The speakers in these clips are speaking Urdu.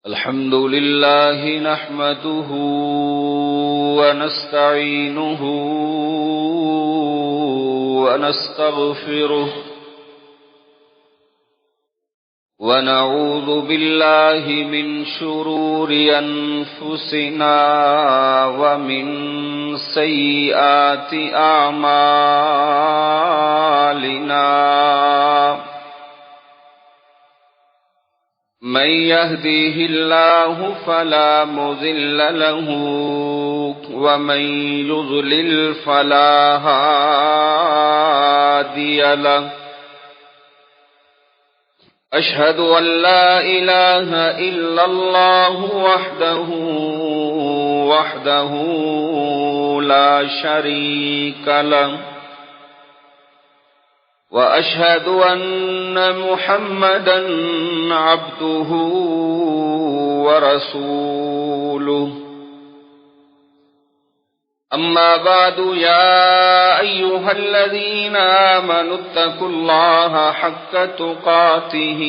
الحمد لله نحمده ونستعينه ونستغفره ونعوذ بالله من شرور أنفسنا ومن سيئات أعمالنا من يهديه الله فلا مضل له ومن يضلل فلا هادي له أشهد أن لا إله إلا الله وحده لا شريك له وأشهد أن محمدًا عبده ورسوله أما بعد يا أيها الذين آمنوا اتقوا الله حق تقاته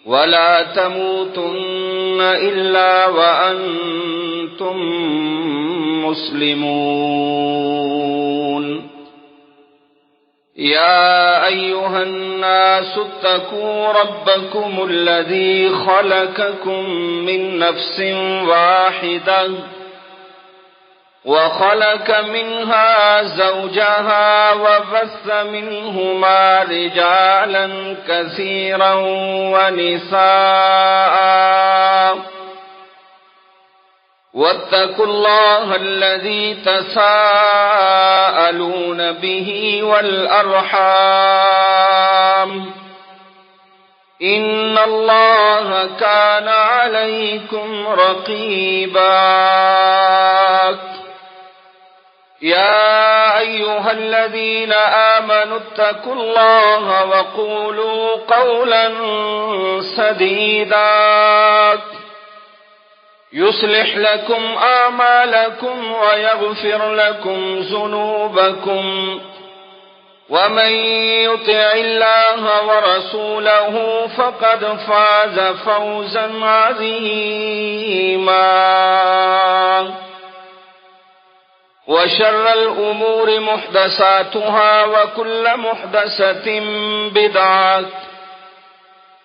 ولا تموتن إلا وأنتم مسلمون يا أيها الناس اتقوا ربكم الذي خلقكم من نفس واحدة وخلق منها زوجها وبث منهما رجالا كثيرا ونساء واتقوا الله الذي تساءلون به والأرحام إن الله كان عليكم رقيبا يا أيها الذين آمنوا اتقوا الله وقولوا قولا سديدا يصلح لكم أعمالكم ويغفر لكم ذنوبكم ومن يطع الله ورسوله فقد فاز فوزا عظيما وشر الأمور محدثاتها وكل محدثة بدعة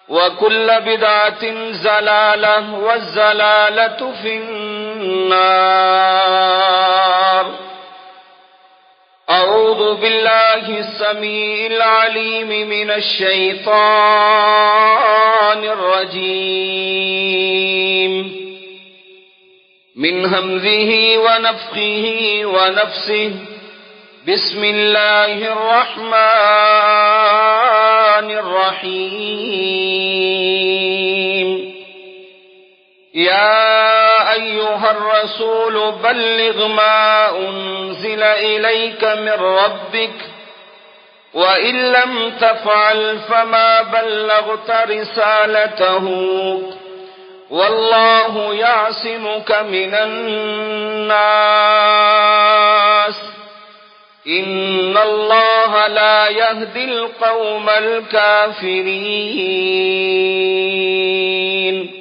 وكل بدعة ضلالة والضلالة في النار أعوذ بالله السميع العليم من الشيطان الرجيم من همزه ونفخه ونفسه بسم الله الرحمن الرحيم يا أيها الرسول بلغ ما أنزل إليك من ربك وإن لم تفعل فما بلغت رسالته والله يعصمك من الناس إن الله لا يهدي القوم الكافرين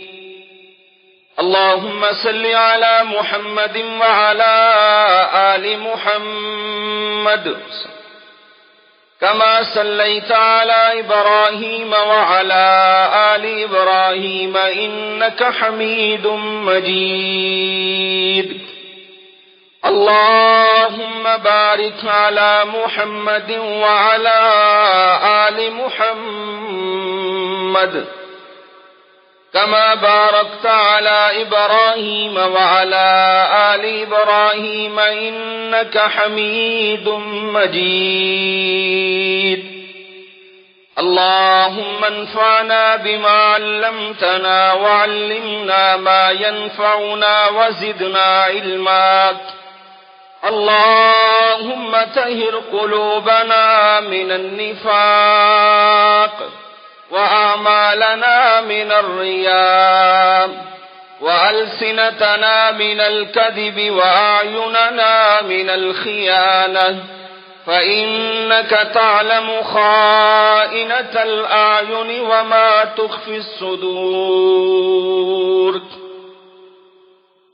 اللهم صل على محمد وعلى آل محمد كما صليت على إبراهيم وعلى آل إبراهيم إنك حميد مجيد اللهم بارك على محمد وعلى آل محمد كما باركت على إبراهيم وعلى آل إبراهيم إنك حميد مجيد اللهم انفعنا بما علمتنا وعلمنا ما ينفعنا وزدنا علما اللهم طهر قلوبنا من النفاق وأعمالنا من الرياء وألسنتنا من الكذب وأعيننا من الخيانة فإنك تعلم خائنة الأعين وما تخفي الصدور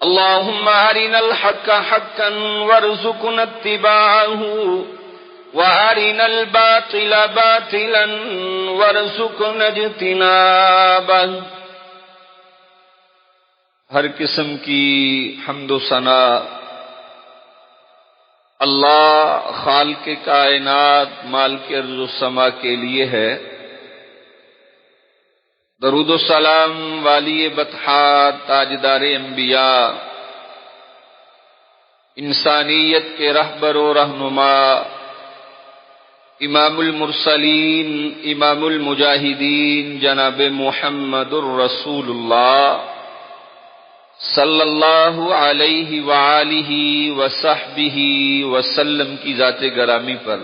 اللهم أرنا الحق حقا وارزقنا اتباعه وأرنا الباطل باطلا وارزقنا اجتنابه۔ ہر قسم کی حمد و ثنا اللہ خالق کائنات مالک ارض و سما کے لیے ہے۔ درود و سلام والی بطحاء تاجدار انبیاء، انسانیت کے رہبر و رہنما، امام المرسلین، امام المجاہدین جناب محمد الرسول اللہ صلی اللہ علیہ وآلہ وصحبہ وسلم کی ذات گرامی پر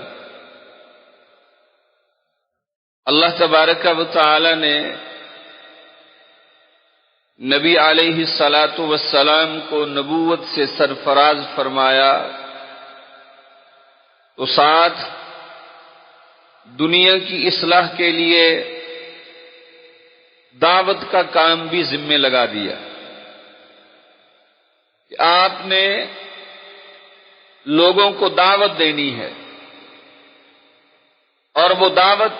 اللہ تبارک و تعالی نے نبی علیہ الصلاۃ والسلام کو نبوت سے سرفراز فرمایا تو ساتھ دنیا کی اصلاح کے لیے دعوت کا کام بھی ذمہ لگا دیا کہ آپ نے لوگوں کو دعوت دینی ہے، اور وہ دعوت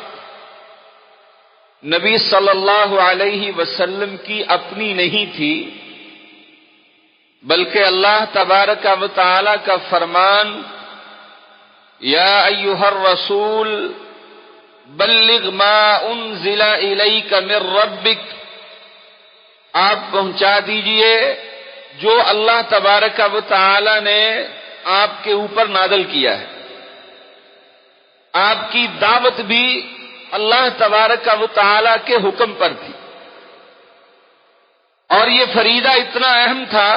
نبی صلی اللہ علیہ وسلم کی اپنی نہیں تھی، بلکہ اللہ تبارک و تعالی کا فرمان یا ایھا الرسول بلغ ما انزل الیک من ربک، آپ پہنچا دیجئے جو اللہ تبارک و تعالی نے آپ کے اوپر نازل کیا ہے۔ آپ کی دعوت بھی اللہ تبارک و تعالی کے حکم پر تھی، اور یہ فریضہ اتنا اہم تھا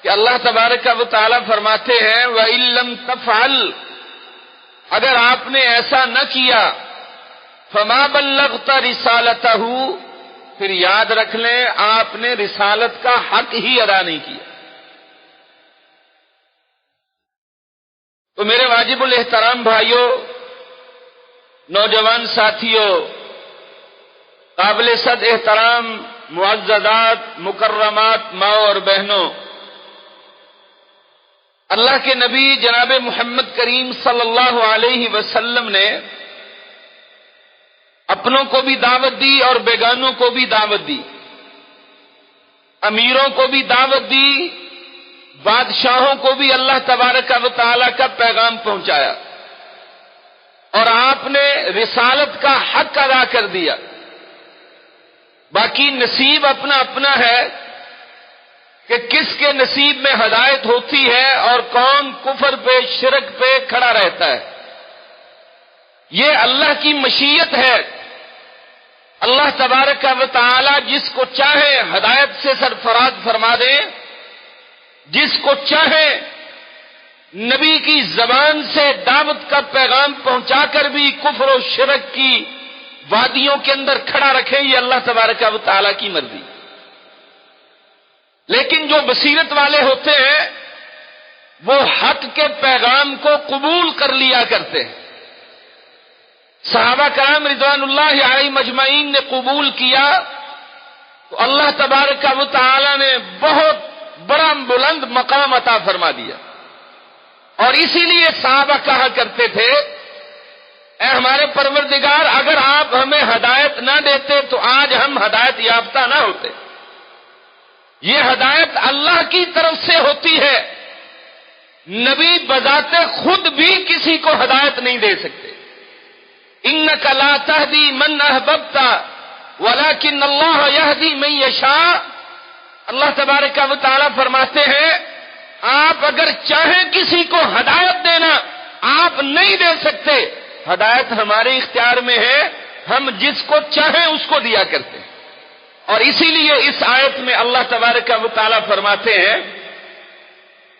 کہ اللہ تبارک و تعالی فرماتے ہیں وَإِن لَّمْ تَفْعَلْ، اگر آپ نے ایسا نہ کیا فَمَا بَلَّغْتَ رِسَالَتَهُ، پھر یاد رکھ لیں آپ نے رسالت کا حق ہی ادا نہیں کیا۔ تو میرے واجب الاحترام بھائیوں، نوجوان ساتھیوں، قابل صد احترام معززات مکرمات ماں اور بہنوں، اللہ کے نبی جناب محمد کریم صلی اللہ علیہ وسلم نے اپنوں کو بھی دعوت دی اور بیگانوں کو بھی دعوت دی، امیروں کو بھی دعوت دی، بادشاہوں کو بھی اللہ تبارک و تعالی کا پیغام پہنچایا، اور آپ نے رسالت کا حق ادا کر دیا۔ باقی نصیب اپنا اپنا ہے کہ کس کے نصیب میں ہدایت ہوتی ہے اور کون کفر پہ شرک پہ کھڑا رہتا ہے، یہ اللہ کی مشیت ہے۔ اللہ تبارک و تعالی جس کو چاہے ہدایت سے سرفراز فرما دے، جس کو چاہے نبی کی زبان سے دعوت کا پیغام پہنچا کر بھی کفر و شرک کی وادیوں کے اندر کھڑا رکھے، یہ اللہ تبارک و تعالی کی مرضی۔ لیکن جو بصیرت والے ہوتے ہیں وہ حق کے پیغام کو قبول کر لیا کرتے ہیں۔ صحابہ کرام رضوان اللہ علیہم اجمعین نے قبول کیا تو اللہ تبارک و تعالی نے بہت بڑا بلند مقام عطا فرما دیا، اور اسی لیے صحابہ کہا کرتے تھے اے ہمارے پروردگار، اگر آپ ہمیں ہدایت نہ دیتے تو آج ہم ہدایت یافتہ نہ ہوتے۔ یہ ہدایت اللہ کی طرف سے ہوتی ہے، نبی بذات خود بھی کسی کو ہدایت نہیں دے سکتے۔ انک لا تہدی من احببت ولکن اللہ یہدی من یشاء، اللہ تبارک و تعالی فرماتے ہیں آپ اگر چاہیں کسی کو ہدایت دینا آپ نہیں دے سکتے، ہدایت ہمارے اختیار میں ہے، ہم جس کو چاہیں اس کو دیا کرتے ہیں۔ اور اسی لیے اس آیت میں اللہ تبارک و تعالی فرماتے ہیں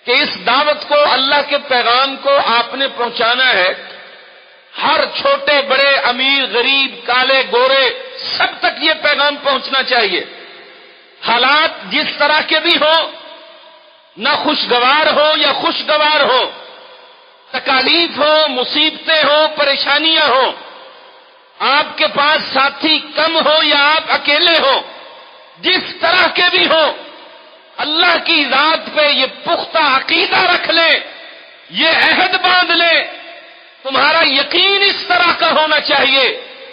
کہ اس دعوت کو، اللہ کے پیغام کو آپ نے پہنچانا ہے، ہر چھوٹے بڑے امیر غریب کالے گورے سب تک یہ پیغام پہنچنا چاہیے، حالات جس طرح کے بھی ہوں، نہ خوشگوار ہو یا خوشگوار ہو، تکالیف ہو، مصیبتیں ہوں، پریشانیاں ہوں، آپ کے پاس ساتھی کم ہو یا آپ اکیلے ہو، جس طرح کے بھی ہو، اللہ کی ذات پہ یہ پختہ عقیدہ رکھ لیں، یہ عہد باندھ لیں، تمہارا یقین اس طرح کا ہونا چاہیے،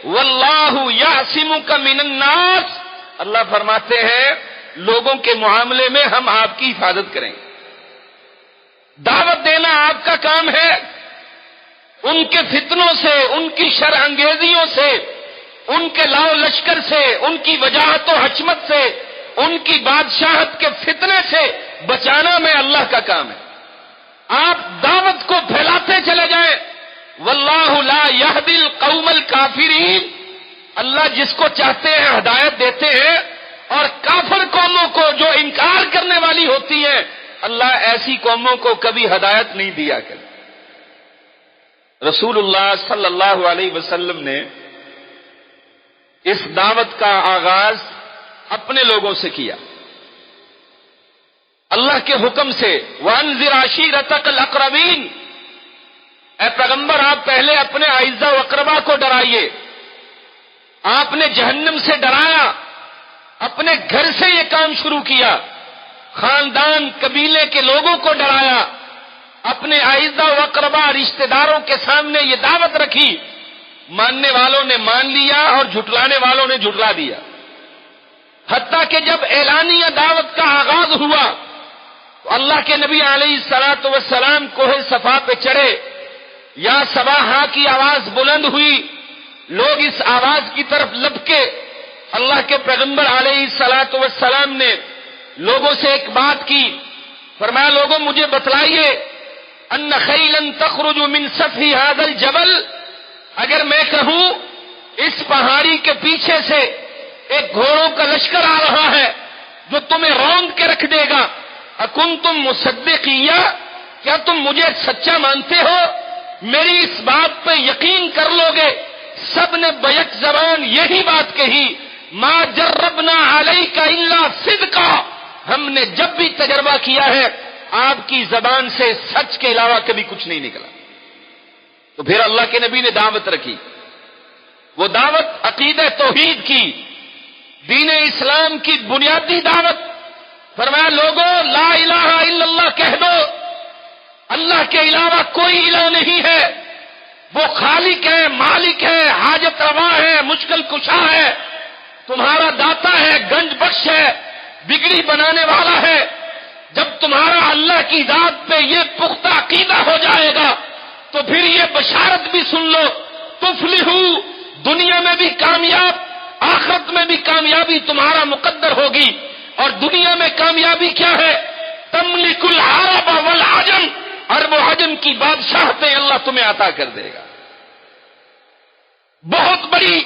واللہ یعصمک من الناس، اللہ فرماتے ہیں لوگوں کے معاملے میں ہم آپ کی حفاظت کریں گے۔ دعوت دینا آپ کا کام ہے، ان کے فتنوں سے، ان کی شر انگیزیوں سے، ان کے لاؤ لشکر سے، ان کی وجاہت و حشمت سے، ان کی بادشاہت کے فتنے سے بچانا میں اللہ کا کام ہے۔ آپ دعوت کو پھیلاتے چلے جائیں، واللہ لا یہدی القوم الکافرین، اللہ جس کو چاہتے ہیں ہدایت دیتے ہیں، اور کافر قوموں کو جو انکار کرنے والی ہوتی ہیں، اللہ ایسی قوموں کو کبھی ہدایت نہیں دیا کرتا۔ رسول اللہ صلی اللہ علیہ وسلم نے اس دعوت کا آغاز اپنے لوگوں سے کیا، اللہ کے حکم سے، وَأَنذِرْ عَشِيرَتَكَ الْأَقْرَبِينَ، اے پیغمبر آپ پہلے اپنے اعزاء و اقربا کو ڈرائیے۔ آپ نے جہنم سے ڈرایا، اپنے گھر سے یہ کام شروع کیا، خاندان قبیلے کے لوگوں کو ڈرایا، اپنے اعزاء و اقربا رشتہ داروں کے سامنے یہ دعوت رکھی، ماننے والوں نے مان لیا اور جھٹلانے والوں نے جھٹلا دیا، حتیٰ کہ جب اعلانیہ دعوت کا آغاز ہوا تو اللہ کے نبی علیہ الصلوۃ والسلام کوہ صفا پہ چڑھے، یا صباحا کی آواز بلند ہوئی، لوگ اس آواز کی طرف لپکے، اللہ کے پیغمبر علیہ الصلوۃ والسلام نے لوگوں سے ایک بات کی، فرمایا لوگوں مجھے بتلائیے، ان خیلا تخرج من سفح هذا الجبل، اگر میں کہوں اس پہاڑی کے پیچھے سے ایک گھوڑوں کا لشکر آ رہا ہے جو تمہیں روند کے رکھ دے گا، اکنتم مصدقیہ، کیا تم مجھے سچا مانتے ہو، میری اس بات پہ یقین کر لو گے؟ سب نے بیک زبان یہی بات کہی، ما جربنا علیک الا صدقا، ہم نے جب بھی تجربہ کیا ہے آپ کی زبان سے سچ کے علاوہ کبھی کچھ نہیں نکلا۔ تو پھر اللہ کے نبی نے دعوت رکھی، وہ دعوت عقیدہ توحید کی، دین اسلام کی بنیادی دعوت، فرمایا لوگوں لا الہ الا اللہ کہہ دو، اللہ کے علاوہ کوئی الہ نہیں ہے، وہ خالق ہے، مالک ہے، حاجت روا ہے، مشکل کشا ہے، تمہارا داتا ہے، گنج بخش ہے، بگڑی بنانے والا ہے۔ جب تمہارا اللہ کی ذات پہ یہ پختہ عقیدہ ہو جائے گا تو پھر یہ بشارت بھی سن لو، تفلحو، دنیا میں بھی کامیاب، آخرت میں بھی کامیابی تمہارا مقدر ہوگی۔ اور دنیا میں کامیابی کیا ہے؟ تملک العرب والعجم، عرب و عجم کی بادشاہتیں اللہ تمہیں عطا کر دے گا۔ بہت بڑی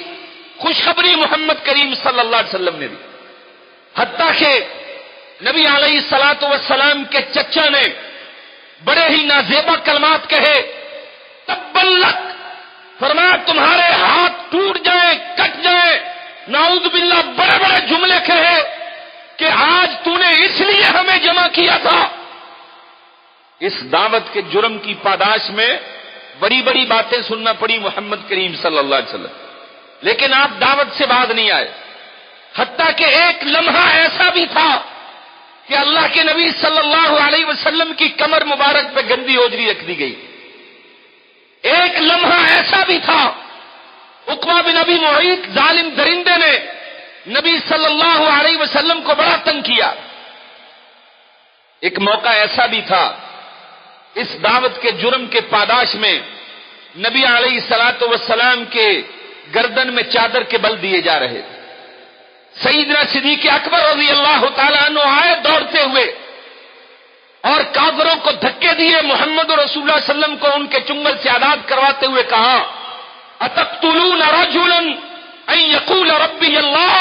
خوشخبری محمد کریم صلی اللہ علیہ وسلم نے دی، حتیٰ کہ نبی علیہ الصلوۃ والسلام کے چچا نے بڑے ہی نازیبا کلمات کہے، تبا لک، فرمایا تمہارے ہاتھ ٹوٹ جائیں، کٹ جائیں، نعوذ باللہ، بڑے بڑے جملے کہے کہ آج تو نے اس لیے ہمیں جمع کیا تھا۔ اس دعوت کے جرم کی پاداش میں بڑی بڑی باتیں سننا پڑی محمد کریم صلی اللہ علیہ وسلم، لیکن آپ دعوت سے بعد نہیں آئے، حتیٰ کہ ایک لمحہ ایسا بھی تھا کہ اللہ کے نبی صلی اللہ علیہ وسلم کی کمر مبارک پہ گندی ہوجری رکھ دی گئی۔ ایک لمحہ ایسا بھی تھا، عقبہ بن ابی معیط ظالم درندے نے نبی صلی اللہ علیہ وسلم کو بڑا تنگ کیا۔ ایک موقع ایسا بھی تھا، اس دعوت کے جرم کے پاداش میں نبی علیہ الصلوۃ والسلام کے گردن میں چادر کے بل دیے جا رہے تھے۔ سیدنا صدیق اکبر رضی اللہ تعالیٰ عنہ آئے دوڑتے ہوئے اور کافروں کو دھکے دیے، محمد رسول اللہ صلی اللہ علیہ وسلم کو ان کے چنگل سے آزاد کرواتے ہوئے کہا، اتقتلون رجلا ان یقول ربی اللہ،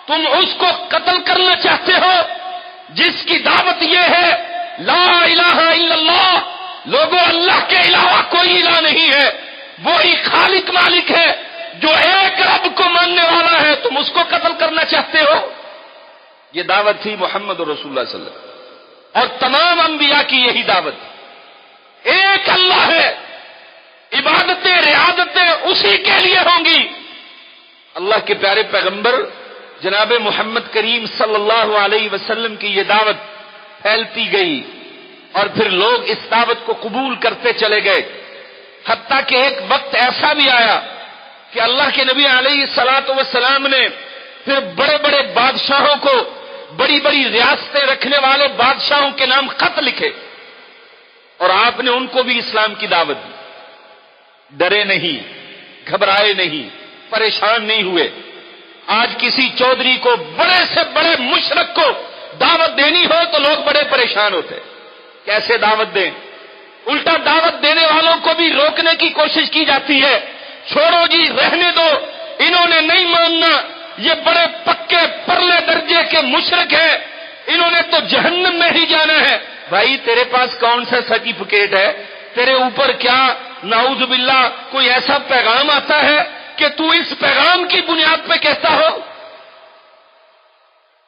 تم اس کو قتل کرنا چاہتے ہو جس کی دعوت یہ ہے لا الہ الا اللہ، لوگوں اللہ کے علاوہ کوئی الہ نہیں ہے، وہی خالق مالک ہے جو ایک رب کو ماننے والا ہے، تم اس کو قتل کرنا چاہتے ہو؟ یہ دعوت تھی محمد رسول اللہ صلی اللہ علیہ وسلم، اور تمام انبیاء کی یہی دعوت، ایک اللہ ہے، عبادتیں ریاضتیں اسی کے لیے ہوں گی۔ اللہ کے پیارے پیغمبر جناب محمد کریم صلی اللہ علیہ وسلم کی یہ دعوت پھیلتی گئی اور پھر لوگ اس دعوت کو قبول کرتے چلے گئے، حتیٰ کہ ایک وقت ایسا بھی آیا کہ اللہ کے نبی علیہ الصلوۃ والسلام نے پھر بڑے بڑے بادشاہوں کو، بڑی بڑی ریاستیں رکھنے والے بادشاہوں کے نام خط لکھے اور آپ نے ان کو بھی اسلام کی دعوت دی۔ ڈرے نہیں، گھبرائے نہیں، پریشان نہیں ہوئے۔ آج کسی چودھری کو، بڑے سے بڑے مشرک کو دعوت دینی ہو تو لوگ بڑے پریشان ہوتے، کیسے دعوت دیں؟ الٹا دعوت دینے والوں کو بھی روکنے کی کوشش کی جاتی ہے، چھوڑو جی، رہنے دو، انہوں نے نہیں ماننا، یہ بڑے پکے پرلے درجے کے مشرک ہیں، انہوں نے تو جہنم میں ہی جانا ہے۔ بھائی تیرے پاس کون سا سرٹیفکیٹ ہے؟ تیرے اوپر کیا نعوذ باللہ کوئی ایسا پیغام آتا ہے کہ تو اس پیغام کی بنیاد پہ کہتا ہو؟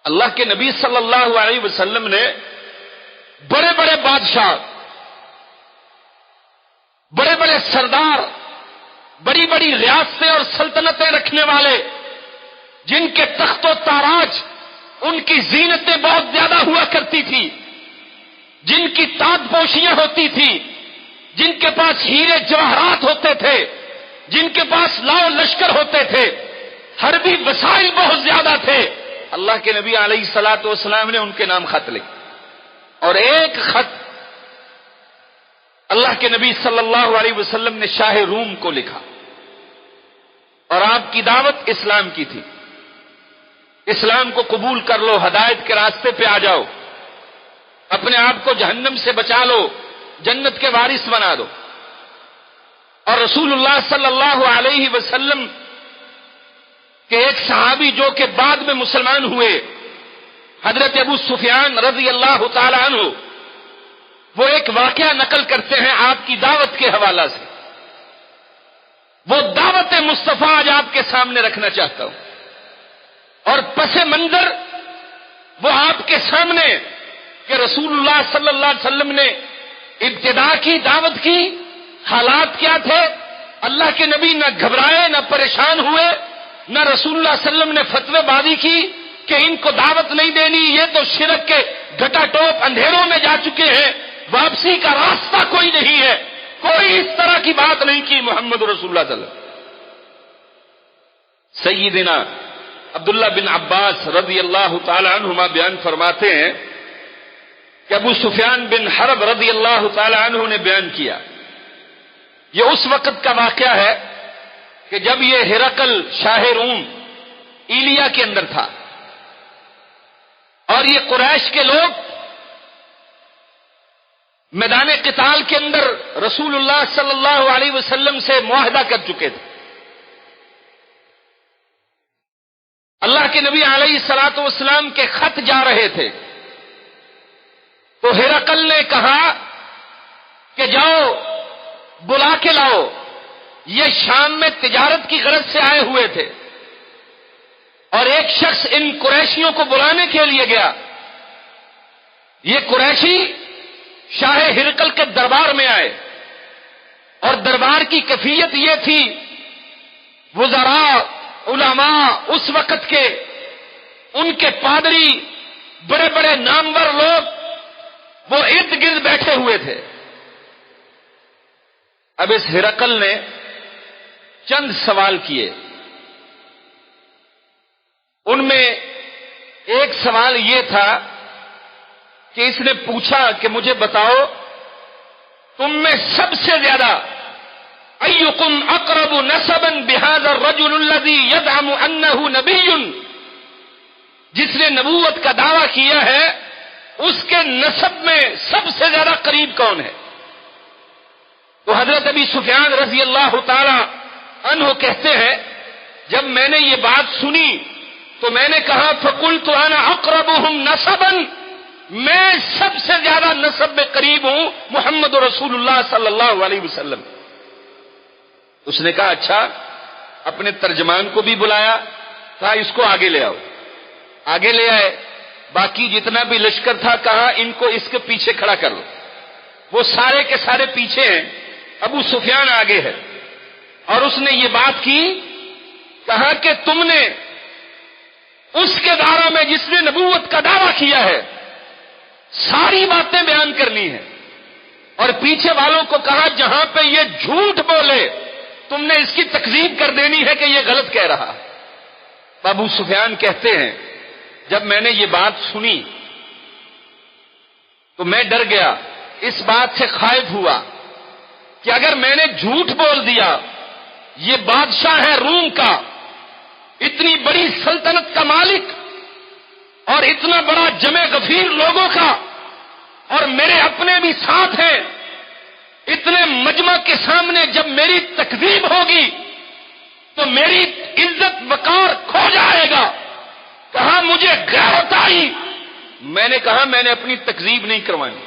اللہ کے نبی صلی اللہ علیہ وسلم نے بڑے بڑے بادشاہ، بڑے بڑے سردار، بڑی بڑی ریاستیں اور سلطنتیں رکھنے والے، جن کے تخت و تاراج، ان کی زینتیں بہت زیادہ ہوا کرتی تھی، جن کی تاج پوشیاں ہوتی تھی، جن کے پاس ہیرے جواہرات ہوتے تھے، جن کے پاس لاؤ لشکر ہوتے تھے، حربی وسائل بہت زیادہ تھے، اللہ کے نبی علیہ الصلوۃ والسلام نے ان کے نام خط لکھے اور ایک خط اللہ کے نبی صلی اللہ علیہ وسلم نے شاہ روم کو لکھا اور آپ کی دعوت اسلام کی تھی، اسلام کو قبول کر لو، ہدایت کے راستے پہ آ جاؤ، اپنے آپ کو جہنم سے بچا لو، جنت کے وارث بنا دو۔ اور رسول اللہ صلی اللہ علیہ وسلم کہ ایک صحابی جو کہ بعد میں مسلمان ہوئے، حضرت ابو سفیان رضی اللہ تعالی عنہ، وہ ایک واقعہ نقل کرتے ہیں آپ کی دعوت کے حوالہ سے۔ وہ دعوت مصطفیٰ آج آپ کے سامنے رکھنا چاہتا ہوں اور پس منظر وہ آپ کے سامنے کہ رسول اللہ صلی اللہ علیہ وسلم نے ابتدا کی دعوت کی، حالات کیا تھے، اللہ کے نبی نہ گھبرائے نہ پریشان ہوئے، نہ رسول اللہ صلی اللہ علیہ وسلم نے فتوی بازی کی کہ ان کو دعوت نہیں دینی، یہ تو شرک کے گھٹا ٹوپ اندھیروں میں جا چکے ہیں، واپسی کا راستہ کوئی نہیں ہے، کوئی اس طرح کی بات نہیں کی محمد رسول اللہ صلی اللہ علیہ وسلم۔ سیدنا عبداللہ بن عباس رضی اللہ تعالی عنہما بیان فرماتے ہیں کہ ابو سفیان بن حرب رضی اللہ تعالی عنہ نے بیان کیا، یہ اس وقت کا واقعہ ہے کہ جب یہ ہرقل شاہ روم ایلیا کے اندر تھا اور یہ قریش کے لوگ میدان قتال کے اندر رسول اللہ صلی اللہ علیہ وسلم سے معاہدہ کر چکے تھے۔ اللہ کے نبی علیہ الصلوۃ والسلام کے خط جا رہے تھے تو ہرقل نے کہا کہ جاؤ بلا کے لاؤ، یہ شام میں تجارت کی غرض سے آئے ہوئے تھے اور ایک شخص ان قریشیوں کو بلانے کے لیے گیا۔ یہ قریشی شاہ ہرقل کے دربار میں آئے اور دربار کی کیفیت یہ تھی، وزراء، علماء اس وقت کے، ان کے پادری، بڑے بڑے نامور لوگ وہ ارد گرد بیٹھے ہوئے تھے۔ اب اس ہرقل نے چند سوال کیے، ان میں ایک سوال یہ تھا کہ اس نے پوچھا کہ مجھے بتاؤ تم میں سب سے زیادہ ایکم اقرب نسبا بهذا الرجل الذي يزعم انه نبی، جس نے نبوت کا دعویٰ کیا ہے اس کے نسب میں سب سے زیادہ قریب کون ہے؟ تو حضرت ابی سفیان رضی اللہ تعالی عنہ کہتے ہیں جب میں نے یہ بات سنی تو میں نے کہا فقلت انا اقربهم نسبا، میں سب سے زیادہ نسب میں قریب ہوں محمد رسول اللہ صلی اللہ علیہ وسلم۔ اس نے کہا اچھا، اپنے ترجمان کو بھی بلایا، کہا اس کو آگے لے آؤ، آگے لے آئے، باقی جتنا بھی لشکر تھا کہا ان کو اس کے پیچھے کھڑا کر لو۔ وہ سارے کے سارے پیچھے ہیں، ابو سفیان آگے ہے، اور اس نے یہ بات کی، کہا کہ تم نے اس کے بارے میں جس نے نبوت کا دعویٰ کیا ہے ساری باتیں بیان کرنی ہے، اور پیچھے والوں کو کہا جہاں پہ یہ جھوٹ بولے تم نے اس کی تکذیب کر دینی ہے کہ یہ غلط کہہ رہا۔ ابو سفیان کہتے ہیں جب میں نے یہ بات سنی تو میں ڈر گیا، اس بات سے خائف ہوا کہ اگر میں نے جھوٹ بول دیا، یہ بادشاہ ہے روم کا، اتنی بڑی سلطنت کا مالک اور اتنا بڑا جمع غفیر لوگوں کا، اور میرے اپنے بھی ساتھ ہیں، اتنے مجمع کے سامنے جب میری تکذیب ہوگی تو میری عزت وقار کھو جائے گا۔ کہا مجھے غیرت آئی، میں نے کہا میں نے اپنی تکذیب نہیں کروانی،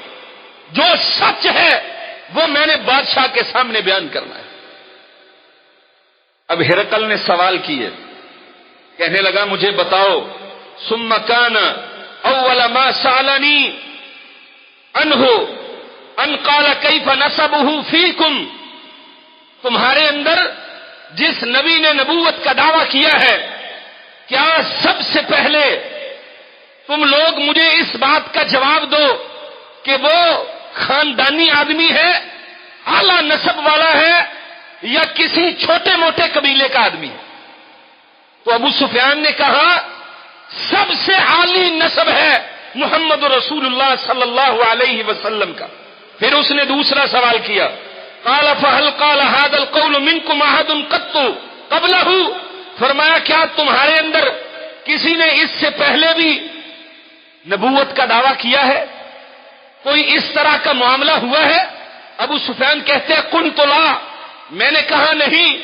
جو سچ ہے وہ میں نے بادشاہ کے سامنے بیان کرنا ہے۔ اب ہرقل نے سوال کیے، کہنے لگا مجھے بتاؤ، ثم کان اول ما سالنی عنہ ان قال کیف نسبہ فیکم، تمہارے اندر جس نبی نے نبوت کا دعویٰ کیا ہے، کیا سب سے پہلے تم لوگ مجھے اس بات کا جواب دو کہ وہ خاندانی آدمی ہے، اعلیٰ نسب والا ہے، یا کسی چھوٹے موٹے قبیلے کا آدمی ہے؟ تو ابو سفیان نے کہا سب سے عالی نسب ہے محمد رسول اللہ صلی اللہ علیہ وسلم کا۔ پھر اس نے دوسرا سوال کیا، قال فهل قال هذا القول منكم احد قط قبله، فرمایا کیا تمہارے اندر کسی نے اس سے پہلے بھی نبوت کا دعویٰ کیا ہے؟ کوئی اس طرح کا معاملہ ہوا ہے؟ ابو سفیان کہتے ہیں قلت لا، میں نے کہا نہیں،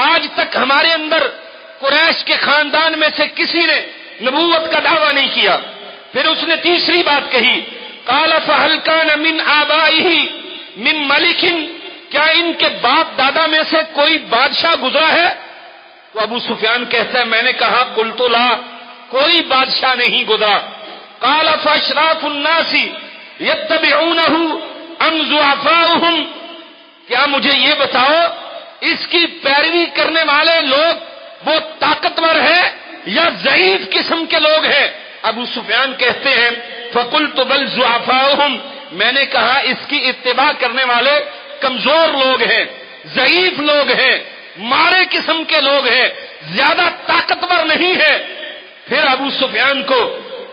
آج تک ہمارے اندر قریش کے خاندان میں سے کسی نے نبوت کا دعویٰ نہیں کیا۔ پھر اس نے تیسری بات کہی، قال فهل كان من آبائه من ملک، کیا ان کے باپ دادا میں سے کوئی بادشاہ گزرا ہے؟ تو ابو سفیان کہتا ہے میں نے کہا قلت لا، کوئی بادشاہ نہیں گزرا۔ قال فاشراف الناس یتبعونہ ام ضعفاؤہم، کیا مجھے یہ بتاؤ اس کی پیروی کرنے والے لوگ وہ طاقتور ہیں یا ضعیف قسم کے لوگ ہیں؟ ابو سفیان کہتے ہیں فقلت بل ضعفاؤہم، میں نے کہا اس کی اتباع کرنے والے کمزور لوگ ہیں، ضعیف لوگ ہیں، مارے قسم کے لوگ ہیں، زیادہ طاقتور نہیں ہے۔ پھر ابو سفیان کو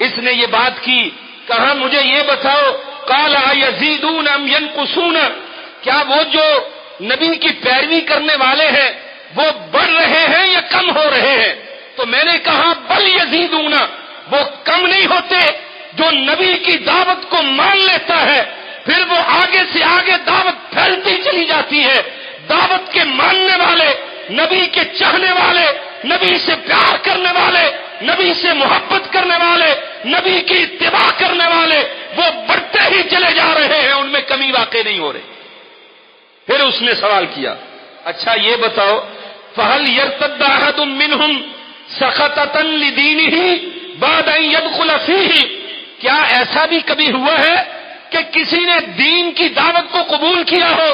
اس نے یہ بات کی، کہا مجھے یہ بتاؤ قال یزیدون ام ینقصون، کیا وہ جو نبی کی پیروی کرنے والے ہیں وہ بڑھ رہے ہیں یا کم ہو رہے ہیں؟ تو میں نے کہا بل یزیدون، وہ کم نہیں ہوتے، جو نبی کی دعوت کو مان لیتا ہے پھر وہ آگے سے آگے دعوت پھیلتی چلی جاتی ہے۔ دعوت کے ماننے والے، نبی کے چاہنے والے، نبی سے پیار کرنے والے، نبی سے محبت کرنے والے، نبی کی اتباع کرنے والے، وہ بڑھتے ہی چلے جا رہے ہیں، ان میں کمی واقع نہیں ہو رہی۔ پھر اس نے سوال کیا، اچھا یہ بتاؤ فَهَلْ يَرْتَدَّ أَحَدٌ مِّنْهُمْ سَخَطَةً لِدِينِهِ بَعْدَ أَن يَدْخُلَ فِيهِ، کیا ایسا بھی کبھی ہوا ہے کہ کسی نے دین کی دعوت کو قبول کیا ہو،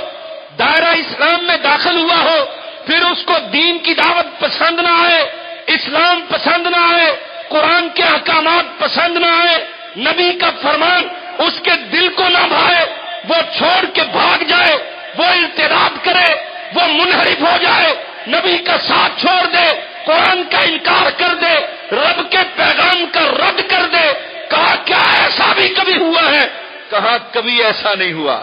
دائرہ اسلام میں داخل ہوا ہو، پھر اس کو دین کی دعوت پسند نہ آئے، اسلام پسند نہ آئے، قرآن کے احکامات پسند نہ آئے، نبی کا فرمان اس کے دل کو نہ بھائے، وہ چھوڑ کے بھاگ جائے، وہ ارتداد کرے، وہ منحرف ہو جائے، نبی کا ساتھ چھوڑ دے، قرآن کا انکار کر دے، رب کے پیغام کا رد کر دے؟ کہا کیا ایسا بھی کبھی ہوا ہے؟ کہا کبھی ایسا نہیں ہوا۔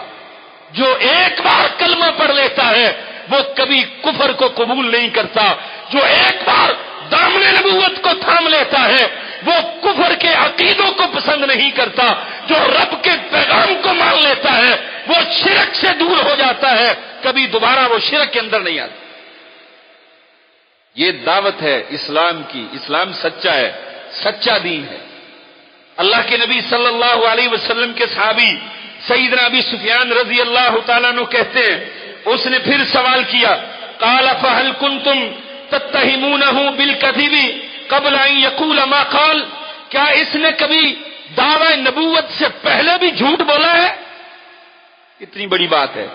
جو ایک بار کلمہ پڑھ لیتا ہے وہ کبھی کفر کو قبول نہیں کرتا، جو ایک بار دامن نبوت کو تھام لیتا ہے وہ کفر کے عقیدوں کو پسند نہیں کرتا، جو رب کے پیغام کو مان لیتا ہے وہ شرک سے دور ہو جاتا ہے، کبھی دوبارہ وہ شرک کے اندر نہیں آتا۔ یہ دعوت ہے اسلام کی، اسلام سچا ہے، سچا دین ہے۔ اللہ کے نبی صلی اللہ علیہ وسلم کے صحابی سیدنا ابی سفیان رضی اللہ تعالیٰ عنہ کہتے ہیں اس نے پھر سوال کیا، قال فهل كنتم تتهمونه بالكذب قبل ان يقول ما قال، کیا اس نے کبھی دعوی نبوت سے پہلے بھی جھوٹ بولا ہے؟ کتنی بڑی بات ہے.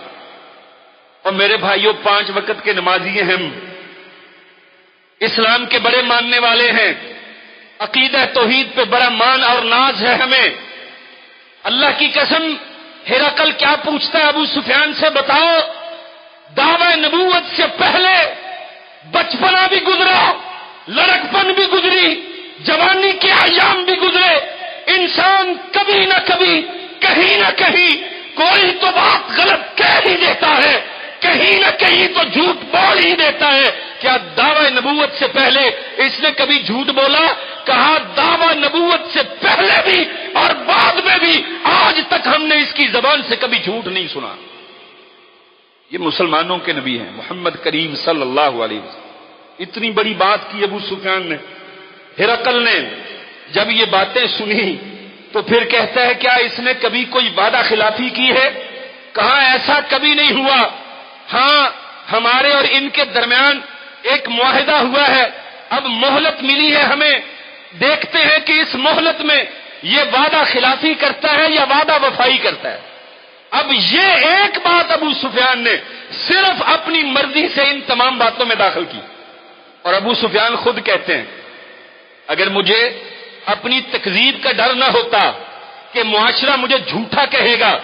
اور میرے بھائیوں 5 وقت کے نمازی ہیں ہم، اسلام کے بڑے ماننے والے ہیں، عقیدہ توحید پہ بڑا مان اور ناز ہے ہمیں. اللہ کی قسم ہرقل کیا پوچھتا ہے ابو سفیان سے؟ بتاؤ، دعوی نبوت سے پہلے بچپنا بھی گزرا، لڑکپن بھی گزری، جوانی کے ایام بھی گزرے. انسان کبھی نہ کبھی کہیں نہ کہیں کوئی تو بات غلط کہہ ہی دیتا ہے، کہیں نہ کہیں تو جھوٹ بول ہی دیتا ہے. کیا دعوی نبوت سے پہلے اس نے کبھی جھوٹ بولا؟ کہا دعوی نبوت سے پہلے بھی اور بعد میں بھی آج تک ہم نے اس کی زبان سے کبھی جھوٹ نہیں سنا. یہ مسلمانوں کے نبی ہیں محمد کریم صلی اللہ علیہ وسلم. اتنی بڑی بات کی ابو سفیان نے. ہرقل نے جب یہ باتیں سنی تو پھر کہتا ہے کیا اس نے کبھی کوئی وعدہ خلافی کی ہے؟ کہا ایسا کبھی نہیں ہوا. ہاں ہمارے اور ان کے درمیان ایک معاہدہ ہوا ہے، اب مہلت ملی ہے ہمیں، دیکھتے ہیں کہ اس مہلت میں یہ وعدہ خلافی کرتا ہے یا وعدہ وفائی کرتا ہے. اب یہ ایک بات ابو سفیان نے صرف اپنی مرضی سے ان تمام باتوں میں داخل کی. اور ابو سفیان خود کہتے ہیں اگر مجھے اپنی تکذیب کا ڈر نہ ہوتا کہ معاشرہ مجھے جھوٹا کہے گا،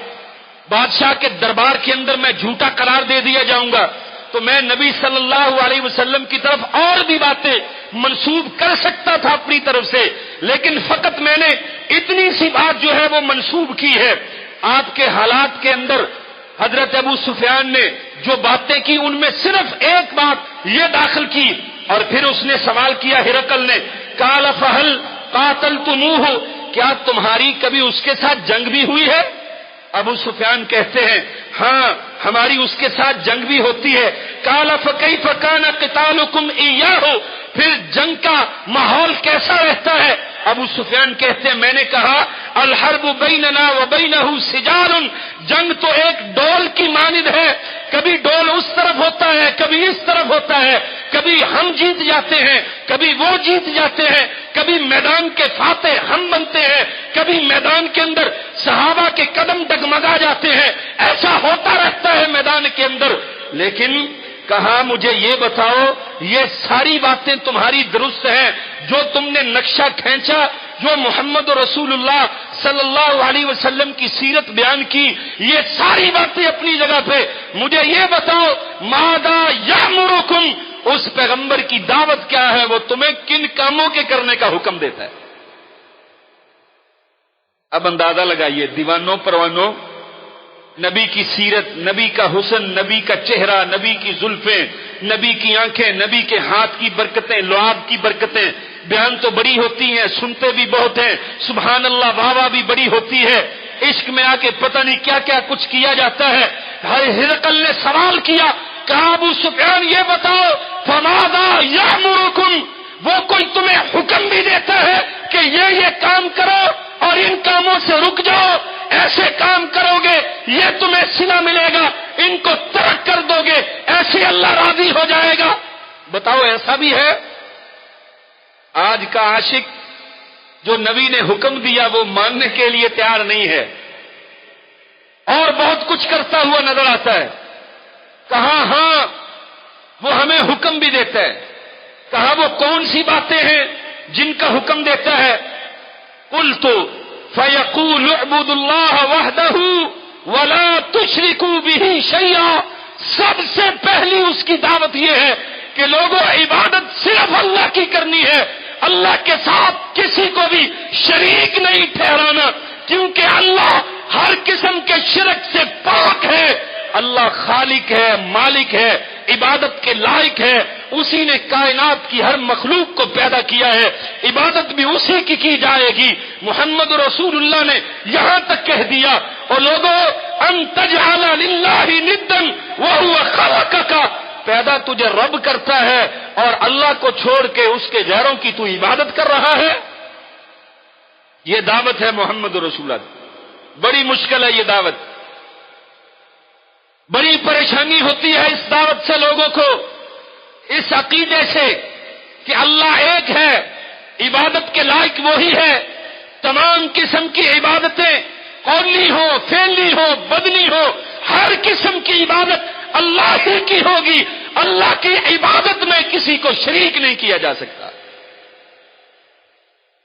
بادشاہ کے دربار کے اندر میں جھوٹا قرار دے دیا جاؤں گا، تو میں نبی صلی اللہ علیہ وسلم کی طرف اور بھی باتیں منسوب کر سکتا تھا اپنی طرف سے، لیکن فقط میں نے اتنی سی بات جو ہے وہ منسوب کی ہے. آپ کے حالات کے اندر حضرت ابو سفیان نے جو باتیں کی ان میں صرف ایک بات یہ داخل کی. اور پھر اس نے سوال کیا ہرقل نے، قال فہل قاتلتموہ، کیا تمہاری کبھی اس کے ساتھ جنگ بھی ہوئی ہے؟ ابو سفیان کہتے ہیں ہاں ہماری اس کے ساتھ جنگ بھی ہوتی ہے. قال فکیف کان قتالکم ایاہ، پھر جنگ کا ماحول کیسا رہتا ہے؟ ابو سفیان کہتے ہیں میں نے کہا الحرب بیننا وبینہ سجال، جنگ تو ایک ڈول کی مانند ہے، کبھی ڈول اس طرف ہوتا ہے کبھی اس طرف ہوتا ہے، کبھی ہم جیت جاتے ہیں کبھی وہ جیت جاتے ہیں، کبھی میدان کے فاتح ہم بنتے ہیں، کبھی میدان کے اندر صحابہ کے قدم ڈگمگا جاتے ہیں. ایسا ہوتا رہتا ہے میدان کے اندر. لیکن کہا مجھے یہ بتاؤ یہ ساری باتیں تمہاری درست ہیں، جو تم نے نقشہ کھینچا، جو محمد رسول اللہ صلی اللہ علیہ وسلم کی سیرت بیان کی، یہ ساری باتیں اپنی جگہ پہ. مجھے یہ بتاؤ ماذا یامرکم، اس پیغمبر کی دعوت کیا ہے، وہ تمہیں کن کاموں کے کرنے کا حکم دیتا ہے؟ اب اندازہ لگائیے دیوانوں پروانوں، نبی کی سیرت، نبی کا حسن، نبی کا چہرہ، نبی کی زلفیں، نبی کی آنکھیں، نبی کے ہاتھ کی برکتیں، لعاب کی برکتیں بیان تو بڑی ہوتی ہیں، سنتے بھی بہت ہیں، سبحان اللہ واہ واہ بھی بڑی ہوتی ہے. عشق میں آ کے پتہ نہیں کیا کیا کچھ کیا جاتا ہے. ہرقل نے سوال کیا، کہا ابو سفیان یہ بتاؤ فماذا یامرکم، وہ کوئی تمہیں حکم بھی دیتا ہے کہ یہ کام کرو اور ان کاموں سے رک جاؤ، ایسے کام کرو گے یہ تمہیں صلہ ملے گا، ان کو ترک کر دو گے ایسے اللہ راضی ہو جائے گا؟ بتاؤ ایسا بھی ہے؟ آج کا عاشق جو نبی نے حکم دیا وہ ماننے کے لیے تیار نہیں ہے اور بہت کچھ کرتا ہوا نظر آتا ہے. کہا ہاں وہ ہمیں حکم بھی دیتا ہے. کہا وہ کون سی باتیں ہیں جن کا حکم دیتا ہے؟ قلت فیقول اعبدوا اللہ وحدہ ولا تشرکوا بہ شیئا، سب سے پہلی اس کی دعوت یہ ہے کہ لوگوں عبادت صرف اللہ کی کرنی ہے، اللہ کے ساتھ کسی کو بھی شریک نہیں ٹھہرانا، کیونکہ اللہ ہر قسم کے شرک سے پاک ہے. اللہ خالق ہے، مالک ہے، عبادت کے لائق ہے، اسی نے کائنات کی ہر مخلوق کو پیدا کیا ہے، عبادت بھی اسی کی جائے گی. محمد رسول اللہ نے یہاں تک کہہ دیا اور لوگوں ان تجعل للہ ندا وهو خلقک، پیدا تجھے رب کرتا ہے اور اللہ کو چھوڑ کے اس کے غیروں کی تو عبادت کر رہا ہے. یہ دعوت ہے محمد رسول اللہ. بڑی مشکل ہے یہ دعوت، بڑی پریشانی ہوتی ہے اس دعوت سے لوگوں کو، اس عقیدے سے کہ اللہ ایک ہے، عبادت کے لائق وہی ہے، تمام قسم کی عبادتیں قولی ہو، فعلی ہو، بدنی ہو، ہر قسم کی عبادت اللہ ہی کی ہوگی. اللہ کی عبادت میں کسی کو شریک نہیں کیا جا سکتا.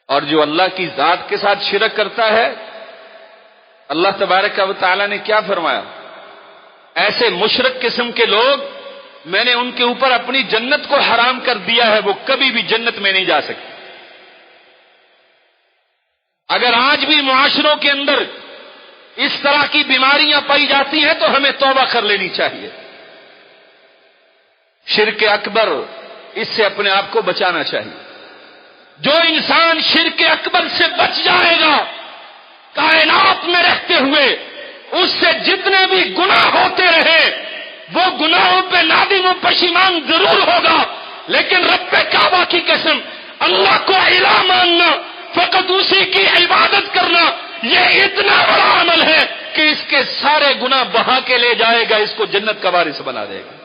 اور جو اللہ کی ذات کے ساتھ شرک کرتا ہے، اللہ تبارک و تعالی نے کیا فرمایا؟ ایسے مشرک قسم کے لوگ میں نے ان کے اوپر اپنی جنت کو حرام کر دیا ہے، وہ کبھی بھی جنت میں نہیں جا سکتے. اگر آج بھی معاشروں کے اندر اس طرح کی بیماریاں پائی جاتی ہیں تو ہمیں توبہ کر لینی چاہیے. شرک اکبر، اس سے اپنے آپ کو بچانا چاہیے. جو انسان شرک اکبر سے بچ جائے گا، کائنات میں رہتے ہوئے اس سے جتنے بھی گناہ ہوتے رہے وہ گناہوں پہ نادم و پشیمان ضرور ہوگا، لیکن رب کعبہ کی قسم اللہ کو الہ ماننا، فقط اسی کی عبادت کرنا، یہ اتنا بڑا عمل ہے کہ اس کے سارے گناہ بہا کے لے جائے گا، اس کو جنت کا وارث بنا دے گا.